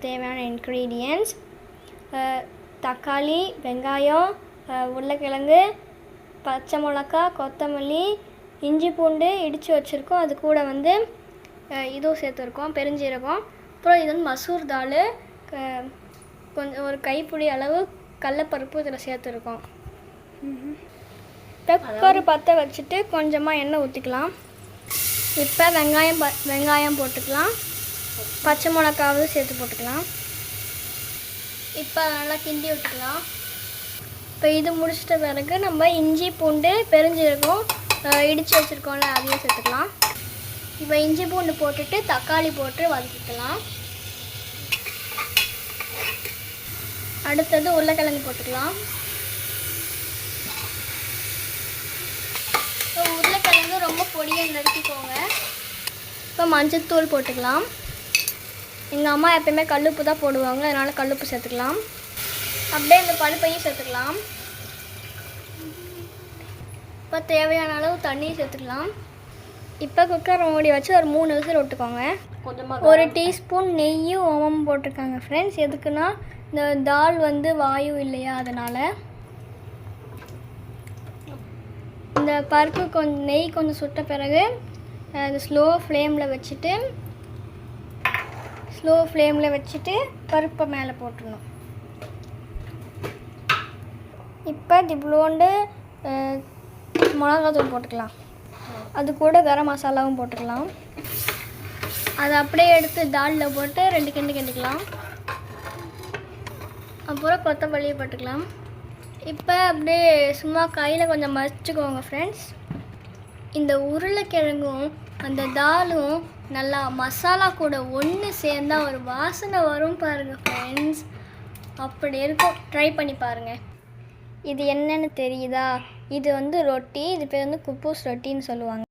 தேவையான இன்க்ரீடியன்ட்ஸ் தக்காளி, வெங்காயம், உருளைக்கிழங்கு, பச்சை மிளகா, கொத்தமல்லி, இஞ்சி பூண்டு இடித்து வச்சுருக்கோம். அது கூட வந்து இதுவும் சேர்த்துருக்கோம், பெருஞ்சீரகம். அப்புறம் இது வந்து மசூர் தால், கொஞ்சம் ஒரு கைப்பிடி அளவு கடலப்பருப்பு இதில் சேர்த்துருக்கோம். பெப்பர் பற்ற வச்சுட்டு கொஞ்சமாக எண்ணெய் ஊற்றிக்கலாம். இப்போ வெங்காயம் போட்டுக்கலாம். பச்சை மிளகாவும் சேர்த்து போட்டுக்கலாம். இப்போ நல்லா கிண்டி விட்டுக்கலாம். இப்போ இது முடிச்சிட்ட பிறகு நம்ம இஞ்சி பூண்டு பெருஞ்சீரகம் இடித்து வச்சுருக்கோம்ல அதையும் சேர்த்துக்கலாம். இப்போ இஞ்சி பூண்டு போட்டுட்டு தக்காளி போட்டு வதக்கிக்கலாம். அடுத்தது உருளைக்கிழங்கு போட்டுக்கலாம். இப்போ உருளைக்கிழங்கு ரொம்ப பொடியாக நறுக்கிக்கோங்க. இப்போ மஞ்சத்தூள் போட்டுக்கலாம். எங்கள் அம்மா எப்பயுமே கல்லுப்பு தான் போடுவாங்க, அதனால் கல்லுப்பு சேர்த்துக்கலாம். அப்படியே இந்த பருப்பையும் சேர்த்துக்கலாம். இப்போ தேவையான அளவு தண்ணி சேர்த்துக்கலாம். இப்போ குக்கரை மூடி வச்சு ஒரு 3 விசில் விட்டுக்கோங்க. ஒரு டீஸ்பூன் நெய்யும் ஓமமும் போட்டிருக்காங்க ஃப்ரெண்ட்ஸ். எதுக்குன்னா இந்த தால் வந்து வாயு இல்லையா, அதனால். இந்த பருப்பு நெய் கொஞ்சம் சுட்ட பிறகு அது ஸ்லோ ஃப்ளேமில் வச்சுட்டு பருப்பை மேலே போட்டுடணும். இப்போ இவ்வளோண்டு மிளகாத்தூள் போட்டுக்கலாம். அது கூட கரம் மசாலாவும் போட்டுக்கலாம். அதை அப்படியே எடுத்து தாலில் போட்டு 2 கிண்டிக்கலாம். அப்புறம் கொத்தமல்லியை போட்டுக்கலாம். இப்போ அப்படியே சும்மா கையில் கொஞ்சம் மறைச்சிக்கோங்க ஃப்ரெண்ட்ஸ். இந்த உருளைக்கிழங்கும் அந்த தாலும் நல்லா மசாலா கூட ஒன்று சேர்ந்தா ஒரு வாசனை வரும் பாருங்கள் ஃப்ரெண்ட்ஸ். அப்படி இருக்கும், ட்ரை பண்ணி பாருங்கள். இது என்னன்னு தெரியுதா? இது வந்து ரொட்டி. இது பேர் வந்து குப்பூஸ் ரொட்டின்னு சொல்லுவாங்க.